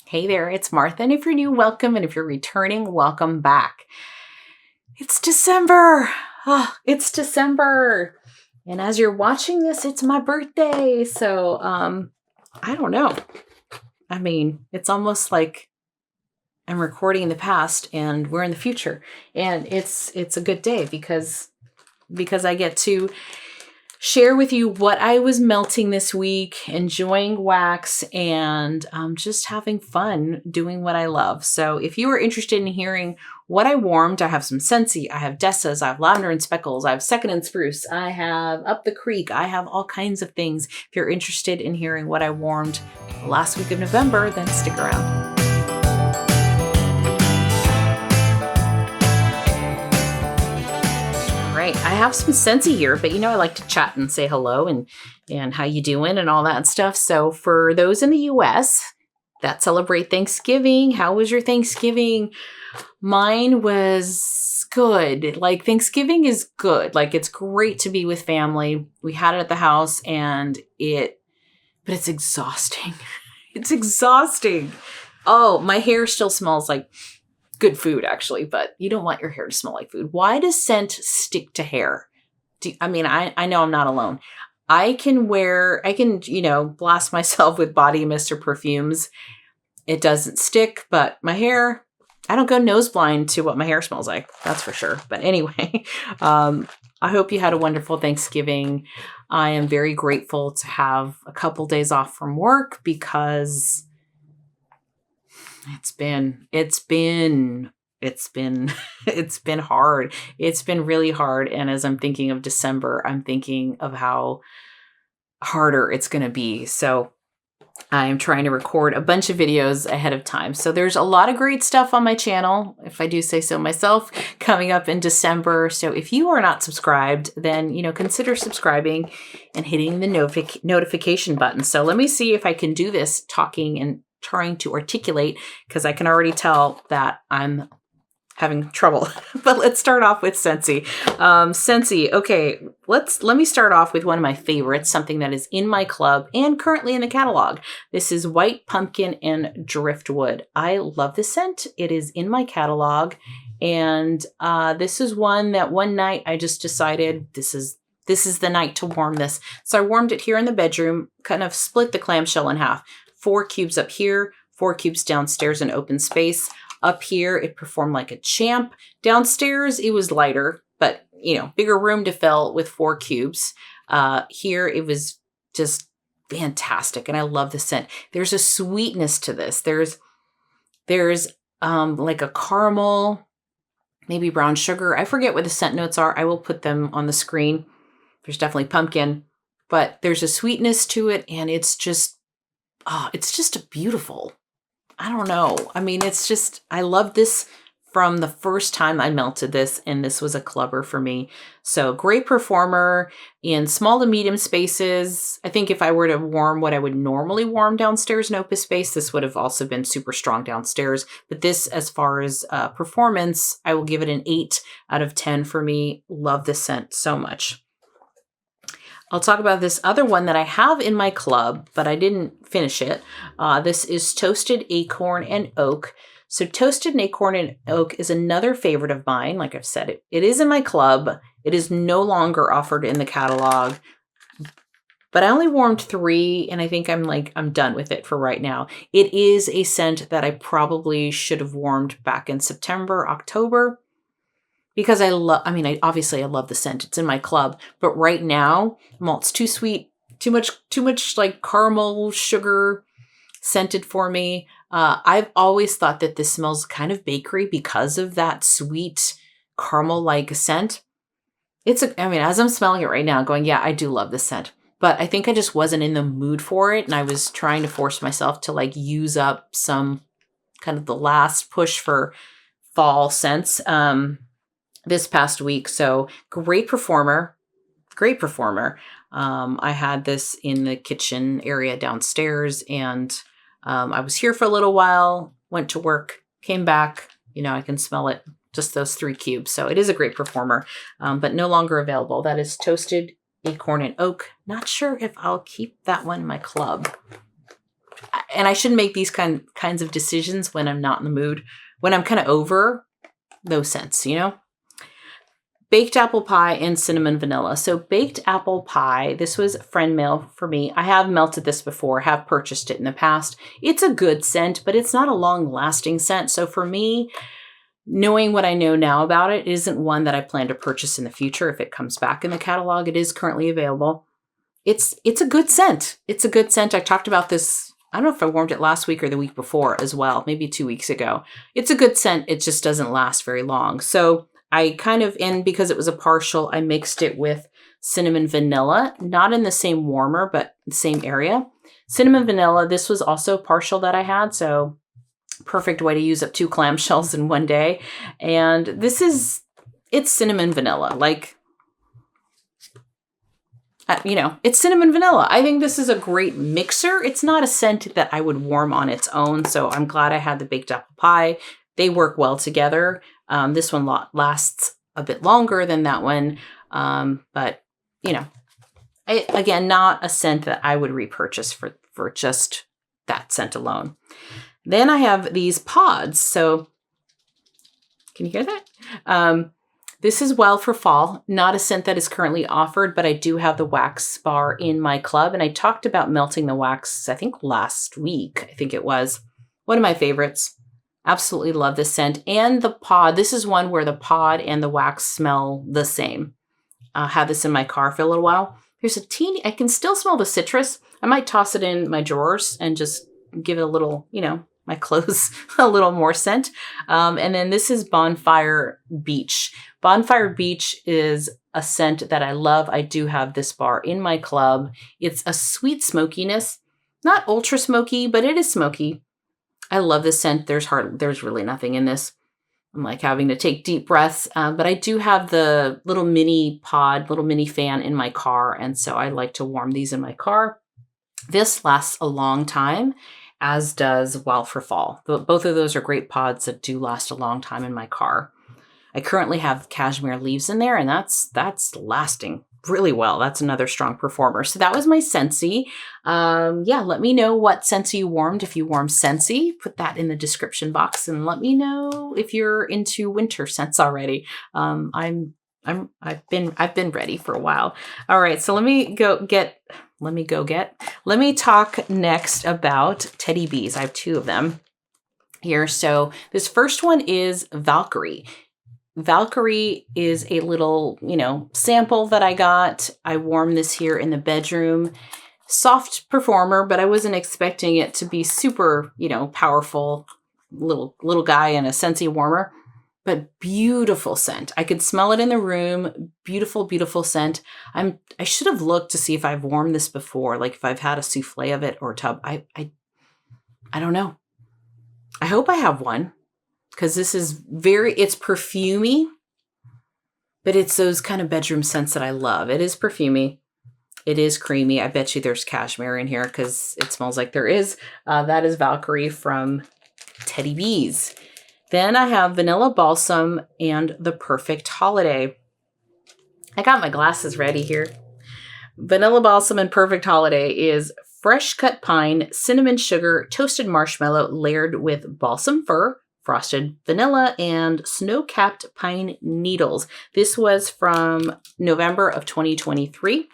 Hey there, it's Martha, and if you're new, welcome, and if you're returning, welcome back. It's December. It's December. And as you're watching this, it's my birthday. So, I don't know. I mean, it's almost like I'm recording in the past and we're in the future. And it's a good day because I get to share with you what I was melting this week, enjoying wax, and just having fun doing what I love. So if you are interested in hearing what I warmed, I have some Scentsy, I have Dessa's, I have Lavender and Speckles, I have Second and Spruce, I have Up the Creek, I have all kinds of things. If you're interested in hearing what I warmed the last week of November, then stick around. Right. I have some Scentsy here, but I like to chat and say hello and how you doing and all that stuff. So for those in the US that celebrate Thanksgiving, how was your Thanksgiving? Mine was good. Like, Thanksgiving is good. Like, it's great to be with family. We had it at the house but it's exhausting. It's exhausting. Oh, my hair still smells like good food, actually, but you don't want your hair to smell like food. Why does scent stick to hair? I know I'm not alone. I can blast myself with body mist or perfumes. It doesn't stick, but my hair, I don't go nose blind to what my hair smells like. That's for sure. But anyway, I hope you had a wonderful Thanksgiving. I am very grateful to have a couple days off from work because it's been hard. It's been really hard. And as I'm thinking of December, I'm thinking of how harder it's going to be. So I'm trying to record a bunch of videos ahead of time. So there's a lot of great stuff on my channel, if I do say so myself, coming up in December. So if you are not subscribed, then, consider subscribing and hitting the notification button. So let me see if I can do this talking and trying to articulate, because I can already tell that I'm having trouble. But let's start off with Scentsy. Scentsy. Okay, let me start off with one of my favorites, something that is in my club and currently in the catalog. This is White Pumpkin and Driftwood. I love this scent. It is in my catalog, and this is one that one night I just decided this is the night to warm this. So I warmed it here in the bedroom, kind of split the clamshell in half. 4 cubes up here, 4 cubes downstairs in open space. Up here, it performed like a champ. Downstairs, it was lighter, but, bigger room to fill with 4 cubes. Here, it was just fantastic, and I love the scent. There's a sweetness to this. There's like a caramel, maybe brown sugar. I forget what the scent notes are. I will put them on the screen. There's definitely pumpkin, but there's a sweetness to it, and it's just a beautiful, I don't know. I mean, I love this from the first time I melted this, and this was a clubber for me. So great performer in small to medium spaces. I think if I were to warm what I would normally warm downstairs in open space, this would have also been super strong downstairs. But this, as far as performance, I will give it an 8 out of 10 for me. Love this scent so much. I'll talk about this other one that I have in my club, but I didn't finish it. This is Toasted Acorn and Oak. So Toasted Acorn and Oak is another favorite of mine. Like I've said, it is in my club. It is no longer offered in the catalog, but I only warmed 3, and I think I'm done with it for right now. It is a scent that I probably should have warmed back in September, October. Because I love the scent. It's in my club. But right now, it's too sweet, too much like caramel, sugar scented for me. I've always thought that this smells kind of bakery because of that sweet caramel-like scent. As I'm smelling it right now, going, yeah, I do love this scent. But I think I just wasn't in the mood for it. And I was trying to force myself to use up some kind of the last push for fall scents. This past week. So great performer. I had this in the kitchen area downstairs, and I was here for a little while, went to work, came back, I can smell it, just those 3 cubes. So it is a great performer, but no longer available. That is Toasted Acorn and Oak. Not sure if I'll keep that one in my club. and I shouldn't make these kinds of decisions when I'm not in the mood, when I'm kind of over those scents, you know? Baked apple pie and cinnamon vanilla. So baked apple pie, this was friend mail for me. I have melted this before, have purchased it in the past. It's a good scent, but it's not a long lasting scent. So for me, knowing what I know now about it, isn't one that I plan to purchase in the future. If it comes back in the catalog, it is currently available. It's a good scent. It's a good scent. I talked about this, I don't know if I warmed it last week or the week before as well, maybe 2 weeks ago. It's a good scent. It just doesn't last very long. So I kind of, and because it was a partial, I mixed it with cinnamon vanilla, not in the same warmer, but the same area. Cinnamon vanilla, this was also partial that I had, so perfect way to use up 2 clamshells in one day. And it's cinnamon vanilla. Like, it's cinnamon vanilla. I think this is a great mixer. It's not a scent that I would warm on its own, so I'm glad I had the baked apple pie. They work well together. This one lasts a bit longer than that one. But, again, not a scent that I would repurchase for just that scent alone. Then I have these pods. So can you hear that? This is well for fall, not a scent that is currently offered, but I do have the wax bar in my club. And I talked about melting the wax, I think last week, I think it was. One of my favorites. Absolutely love this scent. And the pod, this is one where the pod and the wax smell the same. I'll have this in my car for a little while. There's a teeny, I can still smell the citrus. I might toss it in my drawers and just give it a little, my clothes a little more scent. And then this is Bonfire Beach. Bonfire Beach is a scent that I love. I do have this bar in my club. It's a sweet smokiness, not ultra smoky, but it is smoky. I love this scent. There's really nothing in this. I'm like having to take deep breaths, but I do have the little mini fan in my car. And so I like to warm these in my car. This lasts a long time, as does Well for Fall. Both of those are great pods that do last a long time in my car. I currently have cashmere leaves in there, and that's lasting really well. That's another strong performer. So that was my Scentsy. Let me know what Scentsy you warmed. If you warmed Scentsy, put that in the description box, and let me know if you're into winter scents already. I've been ready for a while. All right, so let me talk next about teddy bees. I have 2 of them here. So this first one is Valkyrie. Valkyrie is a little, sample that I got. I warmed this here in the bedroom. Soft performer, but I wasn't expecting it to be super, powerful little guy in a Scentsy warmer. But beautiful scent. I could smell it in the room. Beautiful, beautiful scent. I should have looked to see if I've warmed this before, like if I've had a souffle of it or a tub. I don't know. I hope I have one. Because this is it's perfumey, but it's those kind of bedroom scents that I love. It is perfumey. It is creamy. I bet you there's cashmere in here because it smells like there is. That is Valkyrie from Teddy Bees. Then I have Vanilla Balsam and The Perfect Holiday. I got my glasses ready here. Vanilla Balsam and Perfect Holiday is fresh cut pine, cinnamon sugar, toasted marshmallow layered with balsam fir, frosted vanilla, and snow-capped pine needles. This was from November of 2023.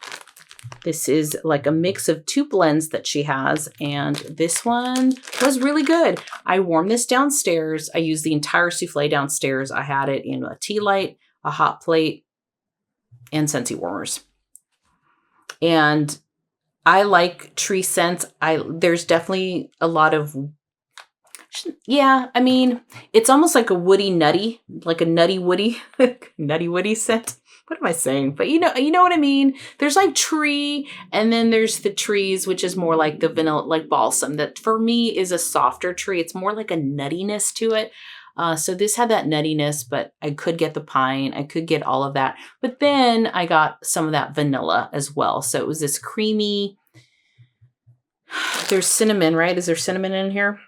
This is like a mix of 2 blends that she has, and this one was really good. I warmed this downstairs. I used the entire souffle downstairs. I had it in a tea light, a hot plate, and Scentsy warmers. And I like tree scents. There's definitely a lot of, it's almost like a woody nutty, like a nutty woody, nutty woody scent. What am I saying? But you know what I mean? There's like tree, and then there's the trees, which is more like the vanilla, like balsam, that for me is a softer tree. It's more like a nuttiness to it. So this had that nuttiness, but I could get the pine. I could get all of that. But then I got some of that vanilla as well. So it was this creamy, there's cinnamon, right? Is there cinnamon in here?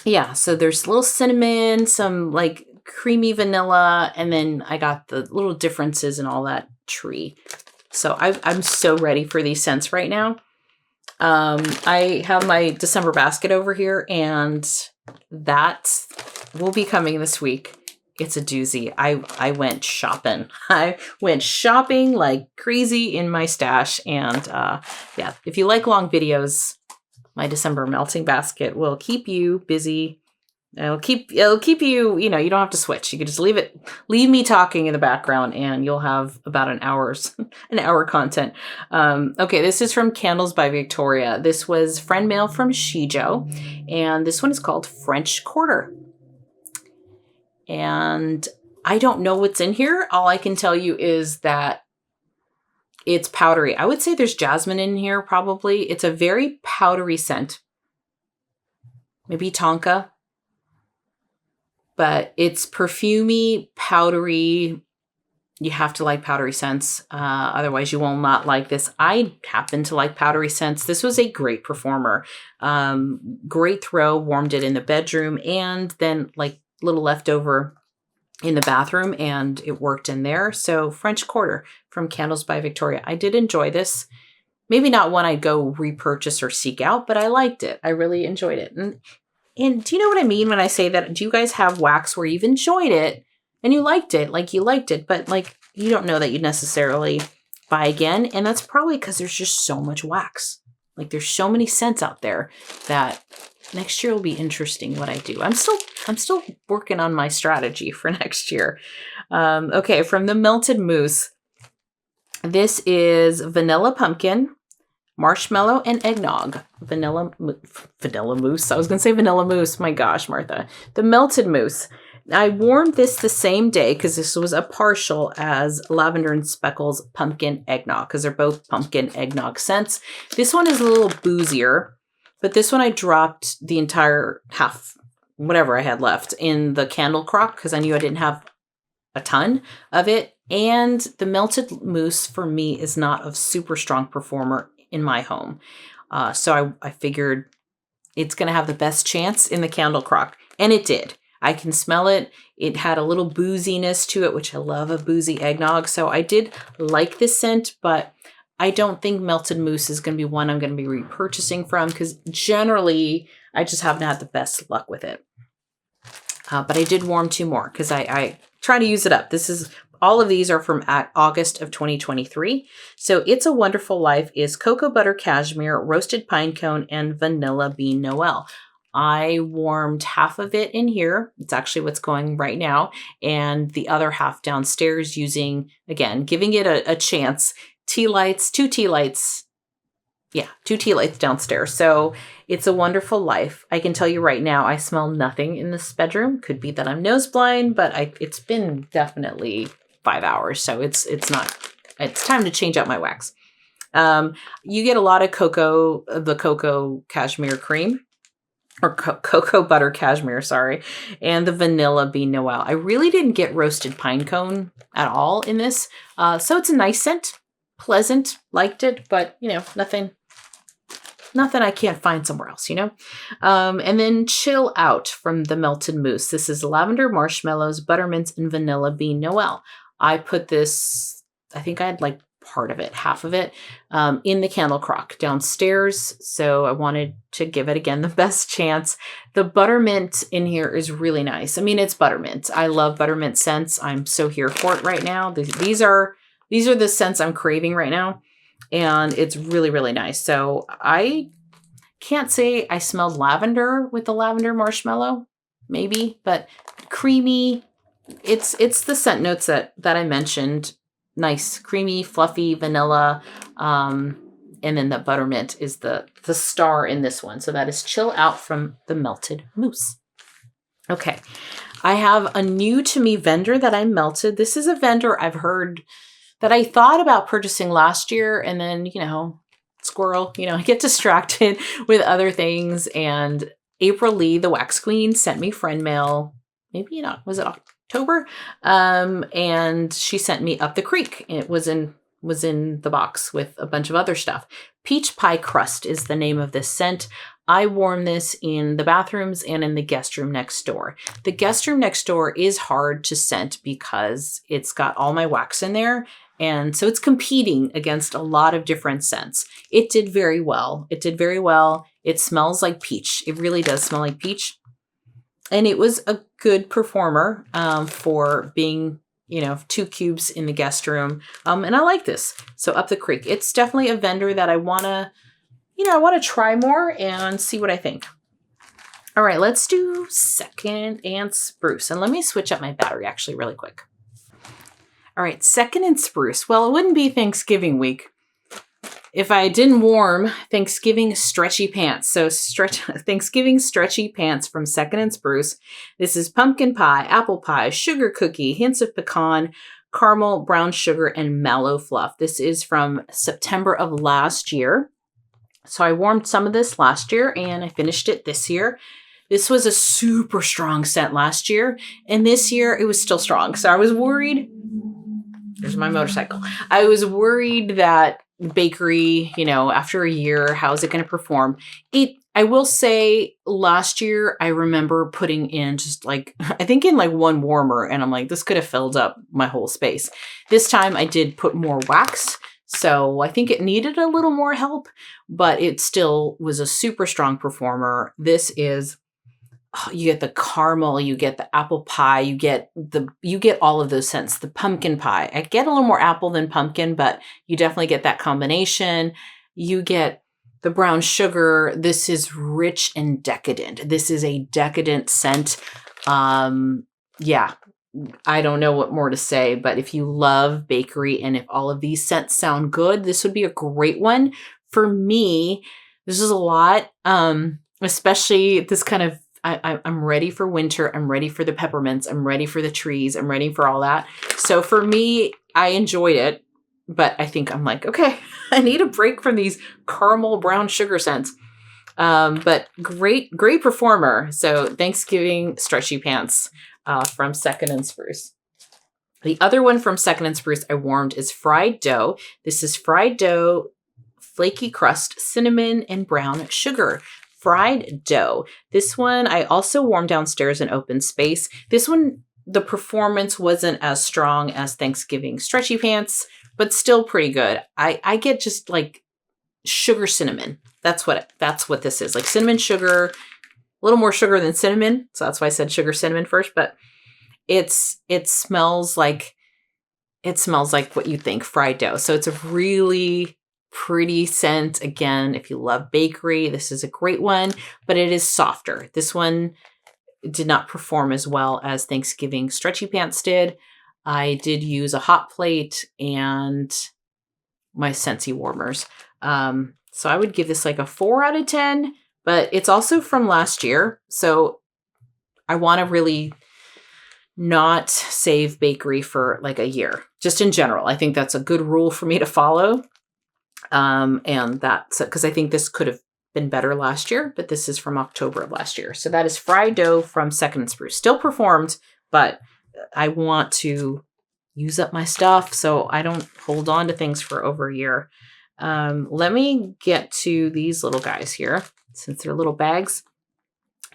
Yeah, so there's a little cinnamon, some like creamy vanilla, and then I got the little differences in all that tree. So I'm so ready for these scents right now. I have my December basket over here, and that will be coming this week. It's a doozy. I went shopping. I went shopping like crazy in my stash. And yeah, if you like long videos, my December melting basket will keep you busy. It'll keep you, you don't have to switch. You can just leave me talking in the background, and you'll have about an hour content. Okay, this is from Candles by Victoria. This was friend mail from Shijo, and this one is called French Quarter. And I don't know what's in here. All I can tell you is that it's powdery. I would say there's jasmine in here, probably. It's a very powdery scent. Maybe tonka. But it's perfumey, powdery. You have to like powdery scents. Otherwise, you will not like this. I happen to like powdery scents. This was a great performer. Great throw. Warmed it in the bedroom. And then like little leftover in the bathroom, and it worked in there. So French Quarter from Candles by Victoria. I did enjoy this. Maybe not one I'd go repurchase or seek out, but I liked it. I really enjoyed it. And do you know what I mean when I say that? Do you guys have wax where you've enjoyed it and you liked it, but like you don't know that you'd necessarily buy again? And that's probably because there's just so much wax. Like there's so many scents out there that next year will be interesting what I do. I'm still working on my strategy for next year. Okay, from the Melted Mousse. This is vanilla pumpkin, marshmallow, and eggnog. Vanilla mousse. I was going to say vanilla mousse. My gosh, Martha. The Melted Mousse. I warmed this the same day because this was a partial as Lavender Speckles pumpkin eggnog, because they're both pumpkin eggnog scents. This one is a little boozier, but this one I dropped the entire half, whatever I had left, in the candle crock because I knew I didn't have a ton of it. And the Melted Mousse for me is not a super strong performer in my home. So I figured it's going to have the best chance in the candle crock. And it did. I can smell it. It had a little booziness to it, which I love a boozy eggnog. So I did like this scent, but I don't think Melted Mousse is going to be one I'm going to be repurchasing from because generally I just haven't had the best luck with it. But I did warm two more because I try to use it up. All of these are from August of 2023. So It's a Wonderful Life is cocoa butter cashmere, roasted pine cone, and vanilla bean Noel. I warmed half of it in here. It's actually what's going right now. And the other half downstairs using, again, giving it a chance. Two tea lights. Yeah, 2 tea lights downstairs. So It's a Wonderful Life. I can tell you right now, I smell nothing in this bedroom. Could be that I'm nose blind, but it's been definitely 5 hours. So it's time to change out my wax. You get a lot of the cocoa cashmere cream. Or cocoa butter cashmere, sorry, and the vanilla bean Noel. I really didn't get roasted pine cone at all in this. So it's a nice scent, pleasant, liked it, but nothing I can't find somewhere else, And then Chill Out from the Melted Mousse. This is lavender, marshmallows, buttermints, and vanilla bean Noel. I put this, I think I had like part of it, half of it, in the candle crock downstairs. So I wanted to give it again the best chance. The buttermint in here is really nice. I mean, it's buttermint. I love buttermint scents. I'm so here for it right now. These are the scents I'm craving right now. And it's really, really nice. So I can't say I smelled lavender with the lavender marshmallow, maybe, but creamy. It's the scent notes that I mentioned. Nice, creamy, fluffy, vanilla, and then the buttermint is the star in this one. So that is Chill Out from the Melted Mousse. Okay, I have a new to me vendor that I melted. This is a vendor I've heard that I thought about purchasing last year, and then, squirrel, I get distracted with other things. And April Lee, the Wax Queen, sent me friend mail. Maybe not. Was it October? And she sent me Up the Creek. It was in the box with a bunch of other stuff. Peach Pie Crust is the name of this scent. I warm this in the bathrooms and in the guest room next door. The guest room next door is hard to scent because it's got all my wax in there. And so it's competing against a lot of different scents. It did very well. It did very well. It smells like peach. It really does smell like peach. And it was a good performer for being, 2 cubes in the guest room. And I like this. So Up the Creek. It's definitely a vendor that I want to try more and see what I think. All right, let's do Second and Spruce. And let me switch up my battery actually really quick. All right, Second and Spruce. Well, it wouldn't be Thanksgiving week if I didn't warm Thanksgiving stretchy pants. So Thanksgiving stretchy pants from Second and Spruce. This is pumpkin pie, apple pie, sugar cookie, hints of pecan, caramel, brown sugar, and mallow fluff. This is from September of last year. So I warmed some of this last year and I finished it this year. This was a super strong scent last year, and this year it was still strong. So I was worried. There's my motorcycle. I was worried that bakery, after a year, how is it going to perform? I will say last year, I remember putting in just I think in one warmer, and I'm like, this could have filled up my whole space. This time I did put more wax. So I think it needed a little more help, but it still was a super strong performer. This is, you get the caramel, you get the apple pie, you get all of those scents. The pumpkin pie, I get a little more apple than pumpkin, but you definitely get that combination. You get the brown sugar. This is rich and decadent. This is a decadent scent. Yeah, I don't know what more to say, but if you love bakery and if all of these scents sound good, this would be a great one. For me, this is a lot, especially this kind of, I'm ready for winter. I'm ready for the peppermints. I'm ready for the trees. I'm ready for all that. So for me, I enjoyed it, but I think I'm like, okay, I need a break from these caramel brown sugar scents. But great performer. So Thanksgiving stretchy pants from Second and Spruce. The other one from Second and Spruce I warmed is fried dough. This is fried dough, flaky crust, cinnamon, and brown sugar. Fried dough. This one I also warmed downstairs in open space. This one, the performance wasn't as strong as Thanksgiving stretchy pants, but still pretty good. I get just sugar cinnamon. That's what this is. Like cinnamon sugar, a little more sugar than cinnamon. So that's why I said sugar cinnamon first, but it smells like what you think, fried dough. So it's a really pretty scent. Again, if you love bakery, this is a great one, but it is softer. This one did not perform as well as Thanksgiving stretchy pants did. I did use a hot plate and my Scentsy warmers. So I would give this a 4 out of 10, but it's also from last year. So I want to really not save bakery for a year, just in general. I think that's a good rule for me to follow. And that's because I think this could have been better last year, but this is from October of last year. So that is fried dough from Second and Spruce. Still performed, but I want to use up my stuff so I don't hold on to things for over a year. Let me get to these little guys here since they're little bags.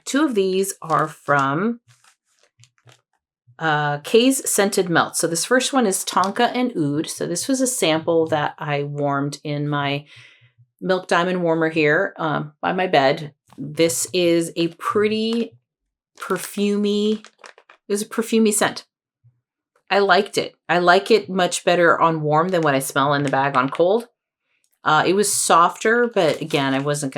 2 of these are from Kay's Scented Melt. So this first one is Tonka and Oud. So this was a sample that I warmed in my Milk Diamond warmer here by my bed. This is a pretty perfumey, scent. I liked it. I like it much better on warm than what I smell in the bag on cold. It was softer, but again, I wasn't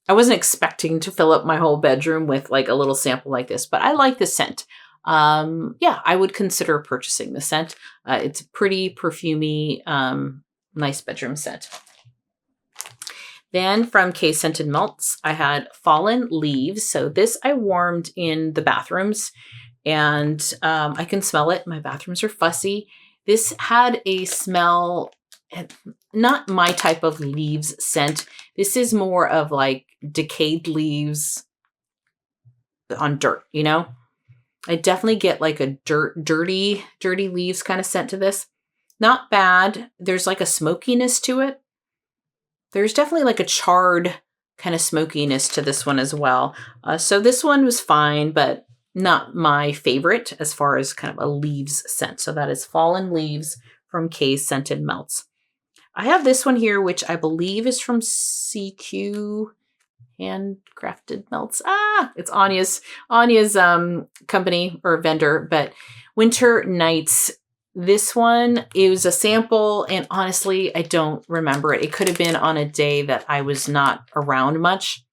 expecting to fill up my whole bedroom with a little sample like this, but I like the scent. Yeah, I would consider purchasing the scent. It's pretty perfumey, nice bedroom scent. Then from K Scented Melts, I had Fallen Leaves. So this I warmed in the bathrooms and I can smell it. My bathrooms are fussy. This had a smell, not my type of leaves scent. This is more of decayed leaves on dirt, I definitely get a dirty leaves kind of scent to this. Not bad. There's a smokiness to it. There's definitely a charred kind of smokiness to this one as well. So this one was fine, but not my favorite as far as kind of a leaves scent. So that is Fallen Leaves from Kay's Scented Melts. I have this one here, which I believe is from CQ Handcrafted Melts. It's Anya's company or vendor, but Winter Nights. This one, it was a sample, and honestly, I don't remember it. It could have been on a day that I was not around much,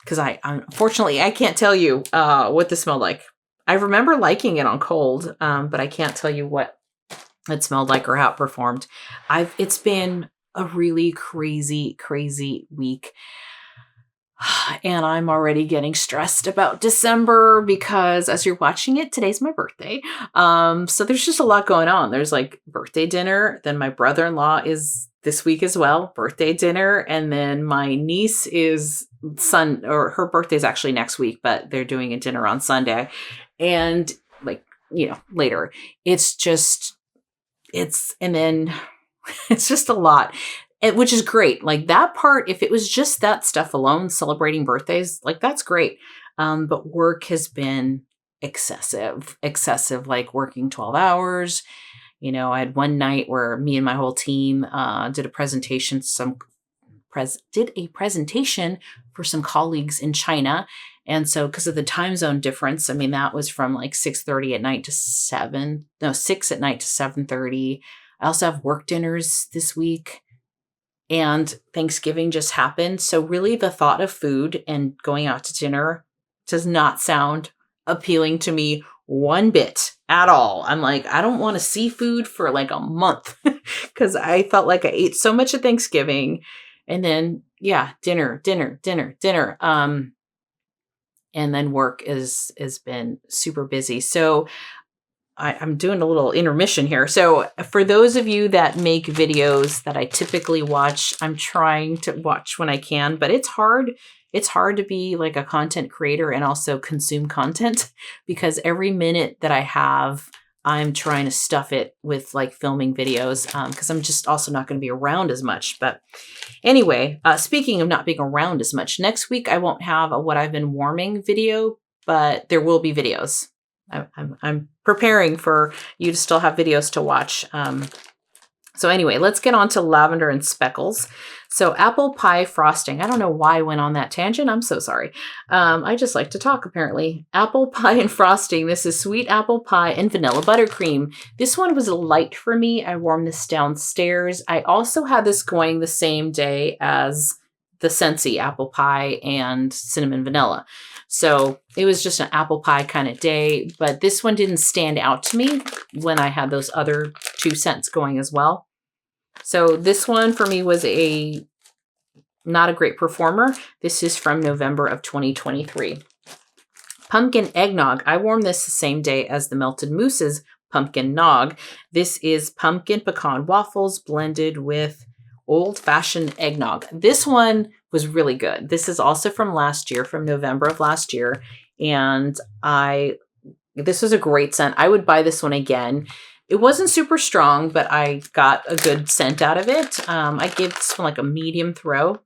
because unfortunately, I can't tell you what this smelled like. I remember liking it on cold, but I can't tell you what it smelled like or how it performed. It's been a really crazy, crazy week. And I'm already getting stressed about December because as you're watching it, today's my birthday. So there's just a lot going on. There's like birthday dinner. Then my brother-in-law is this week as well, birthday dinner. And then my niece is her birthday is actually next week, but they're doing a dinner on Sunday. And later, it's just a lot. Which is great. Like that part, if it was just that stuff alone, celebrating birthdays, like that's great. But work has been excessive, like working 12 hours. I had one night where me and my whole team did a presentation for some colleagues in China. And so because of the time zone difference, that was from like 6:30 at night to 6 at night to 7:30. I also have work dinners this week. And Thanksgiving just happened. So really the thought of food and going out to dinner does not sound appealing to me one bit at all. I'm like, I don't want to see food for like a month because I felt like I ate so much at Thanksgiving. And then, dinner. And then work has been super busy. So I'm doing a little intermission here. So for those of you that make videos that I typically watch, I'm trying to watch when I can, but it's hard. It's hard to be like a content creator and also consume content because every minute that I have, I'm trying to stuff it with like filming videos because I'm just also not going to be around as much. But anyway, speaking of not being around as much, next week I won't have a what I've been warming video, but there will be videos. I'm preparing for you to still have videos to watch. So anyway, let's get on to Lavender and Speckles. So apple pie frosting. I don't know why I went on that tangent. I'm so sorry. I just like to talk, apparently. Apple pie and frosting. This is sweet apple pie and vanilla buttercream. This one was light for me. I warmed this downstairs. I also had this going the same day as the Scentsy apple pie and cinnamon vanilla. So it was just an apple pie kind of day, but this one didn't stand out to me when I had those other two scents going as well. So this one for me was not a great performer. This is from November of 2023. Pumpkin eggnog. I warmed this the same day as the Melted Moose's pumpkin nog. This is pumpkin pecan waffles blended with old-fashioned eggnog. This one was really good. This is also from last year, from November of last year. And this was a great scent. I would buy this one again. It wasn't super strong, but I got a good scent out of it. I gave this one like a medium throw,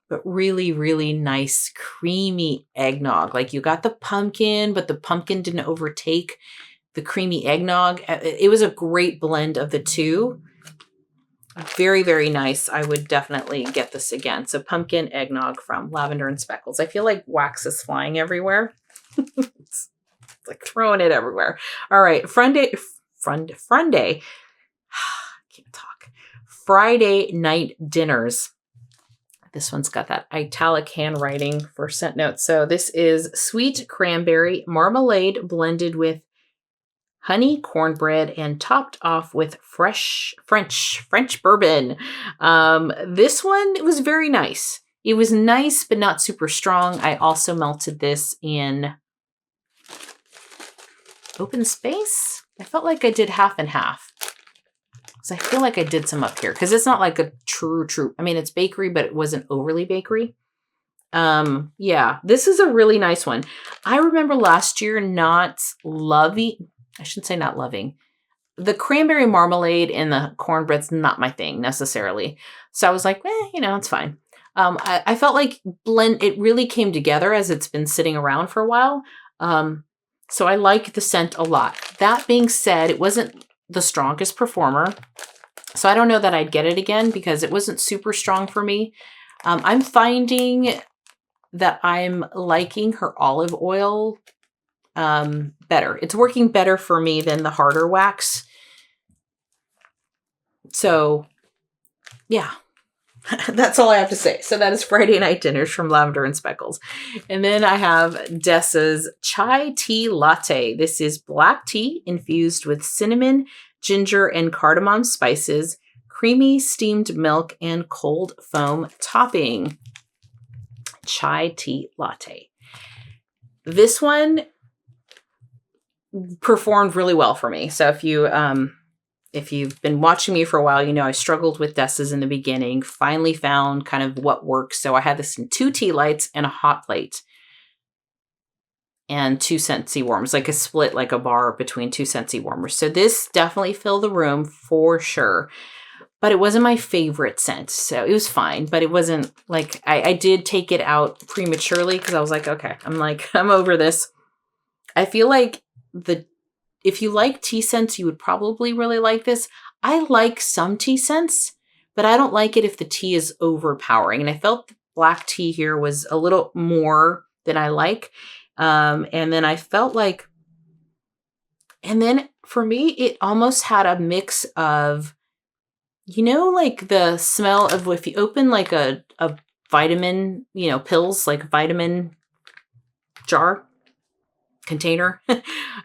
but really, really nice, creamy eggnog. Like you got the pumpkin, but the pumpkin didn't overtake the creamy eggnog. It was a great blend of the two. Very, very nice. I would definitely get this again. So pumpkin eggnog from Lavender and Speckles. I feel like wax is flying everywhere. It's like throwing it everywhere. All right. Friday. Can't talk. Friday night dinners. This one's got that italic handwriting for scent notes. So this is sweet cranberry marmalade blended with honey cornbread and topped off with fresh French bourbon. This one was very nice. It was nice, but not super strong. I also melted this in open space. I felt like I did half and half. Because I feel like I did some up here. Because it's not like a true. It's bakery, but it wasn't overly bakery. Yeah, this is a really nice one. I remember last year not loving. I shouldn't say not loving. The cranberry marmalade and the cornbread's not my thing necessarily. So I was like, it's fine. I felt like it really came together as it's been sitting around for a while. So I like the scent a lot. That being said, it wasn't the strongest performer. So I don't know that I'd get it again because it wasn't super strong for me. I'm finding that I'm liking her olive oil better. It's working better for me than the harder wax. So yeah, that's all I have to say. So that is Friday Night Dinners from Lavender Speckles. And then I have Dessa's Chai Tea Latte. This is black tea infused with cinnamon, ginger, and cardamom spices, creamy steamed milk, and cold foam topping. Chai Tea Latte. This one performed really well for me. So if you've been watching me for a while, you know I struggled with Dessa's in the beginning, finally found kind of what works. So I had this in 2 tea lights and a hot plate and 2 Scentsy warmers, like a split, like a bar between 2 Scentsy warmers. So this definitely filled the room for sure. But it wasn't my favorite scent. So it was fine, but it wasn't like, I did take it out prematurely because I was like, okay, I'm over this. I feel like if you like tea scents, you would probably really like this. I like some tea scents, but I don't like it if the tea is overpowering. And I felt the black tea here was a little more than I like. And then I felt like, and then for me, it almost had a mix of, you know, like the smell of if you open like a vitamin, you know, pills, like vitamin jar container,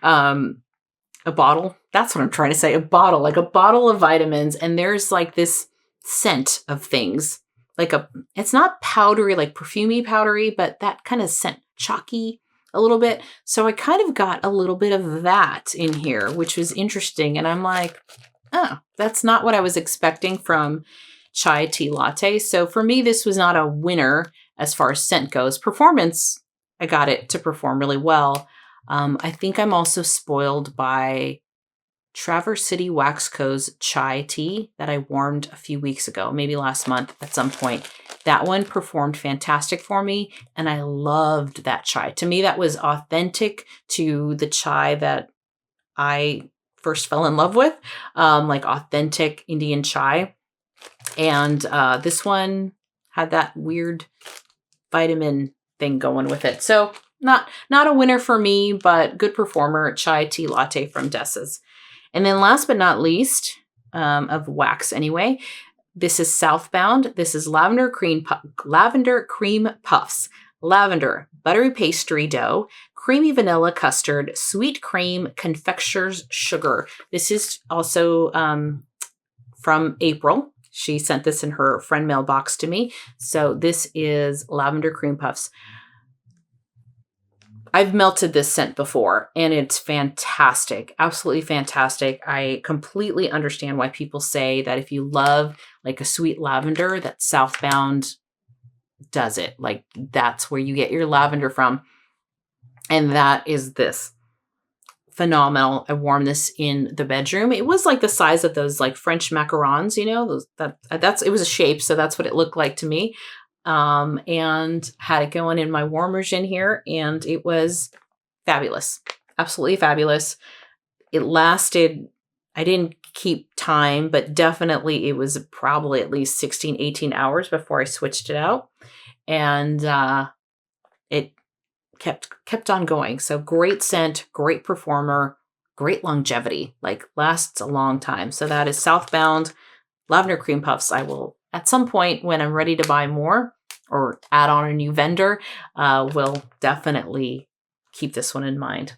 a bottle. That's what I'm trying to say. A bottle, like a bottle of vitamins. And there's like this scent of things like it's not powdery, like perfumey powdery, but that kind of scent, chalky a little bit. So I kind of got a little bit of that in here, which was interesting. And I'm like, oh, that's not what I was expecting from Chai Tea Latte. So for me, this was not a winner as far as scent goes. Performance, I got it to perform really well. I think I'm also spoiled by Traverse City Wax Co.'s chai tea that I warmed a few weeks ago, maybe last month at some point. That one performed fantastic for me, and I loved that chai. To me, that was authentic to the chai that I first fell in love with, like authentic Indian chai. And this one had that weird vitamin thing going with it. So not a winner for me, but good performer, Chai Tea Latte from Dessa's. And then last but not least, of wax anyway, this is Southbound. This is lavender cream puffs, lavender, buttery pastry dough, creamy vanilla custard, sweet cream, confectioner's sugar. This is also from April. She sent this in her friend mailbox to me. So this is lavender cream puffs. I've melted this scent before, and it's fantastic. Absolutely fantastic. I completely understand why people say that if you love like a sweet lavender, that Southbound does it. Like that's where you get your lavender from. And that is this. Phenomenal. I warmed this in the bedroom. It was like the size of those like French macarons, you know, it was a shape. So that's what it looked like to me. And had it going in my warmers in here, and it was fabulous. Absolutely fabulous. It lasted, I didn't keep time, but definitely it was probably at least 16, 18 hours before I switched it out. And, it kept on going. So great scent, great performer, great longevity, like lasts a long time. So that is Southbound Lavender Cream Puffs. I will, at some point when I'm ready to buy more or add on a new vendor, will definitely keep this one in mind.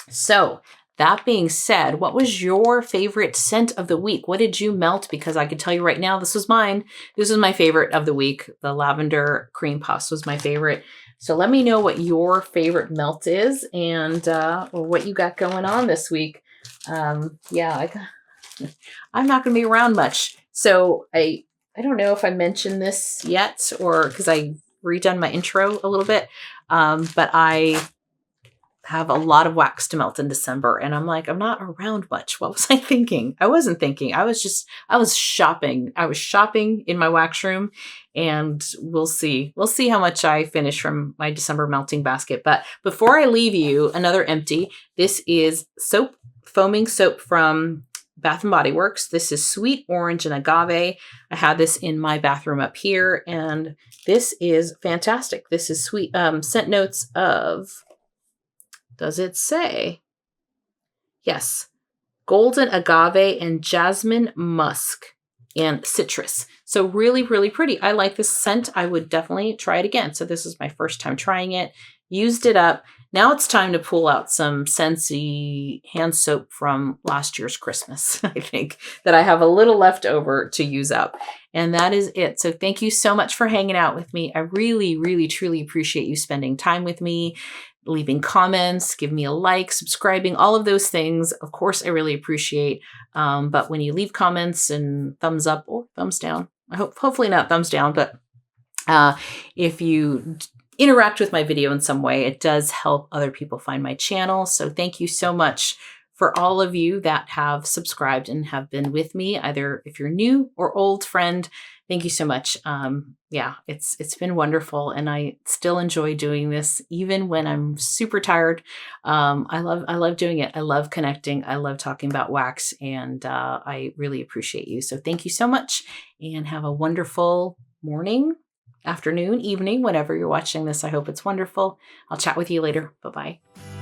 So that being said, what was your favorite scent of the week? What did you melt? Because I can tell you right now, this was mine. This was my favorite of the week. The Lavender Cream Puffs was my favorite. So let me know what your favorite melt is and or what you got going on this week. I'm not going to be around much. So I don't know if I mentioned this yet or because I redone my intro a little bit, but I have a lot of wax to melt in December. And I'm like, I'm not around much. What was I thinking? I wasn't thinking. I was shopping. I was shopping in my wax room, and we'll see. We'll see how much I finish from my December melting basket. But before I leave you, another empty. This is foaming soap from Bath & Body Works. This is Sweet Orange and Agave. I have this in my bathroom up here, and this is fantastic. This is sweet scent notes of, does it say? Yes, golden agave and jasmine musk and citrus. So really, really pretty. I like this scent. I would definitely try it again. So this is my first time trying it. Used it up. Now it's time to pull out some Scentsy hand soap from last year's Christmas, I think, that I have a little left over to use up. And that is it. So thank you so much for hanging out with me. I really, really, truly appreciate you spending time with me, leaving comments, give me a like, subscribing, all of those things. Of course, I really appreciate. But when you leave comments and thumbs up or thumbs down, hopefully not thumbs down, but if you interact with my video in some way, it does help other people find my channel. So thank you so much for all of you that have subscribed and have been with me, either if you're new or old friend. Thank you so much. Yeah, it's been wonderful, and I still enjoy doing this even when I'm super tired. I love doing it. I love connecting. I love talking about wax, and I really appreciate you. So thank you so much, and have a wonderful morning, afternoon, evening, whenever you're watching this. I hope it's wonderful. I'll chat with you later. Bye-bye.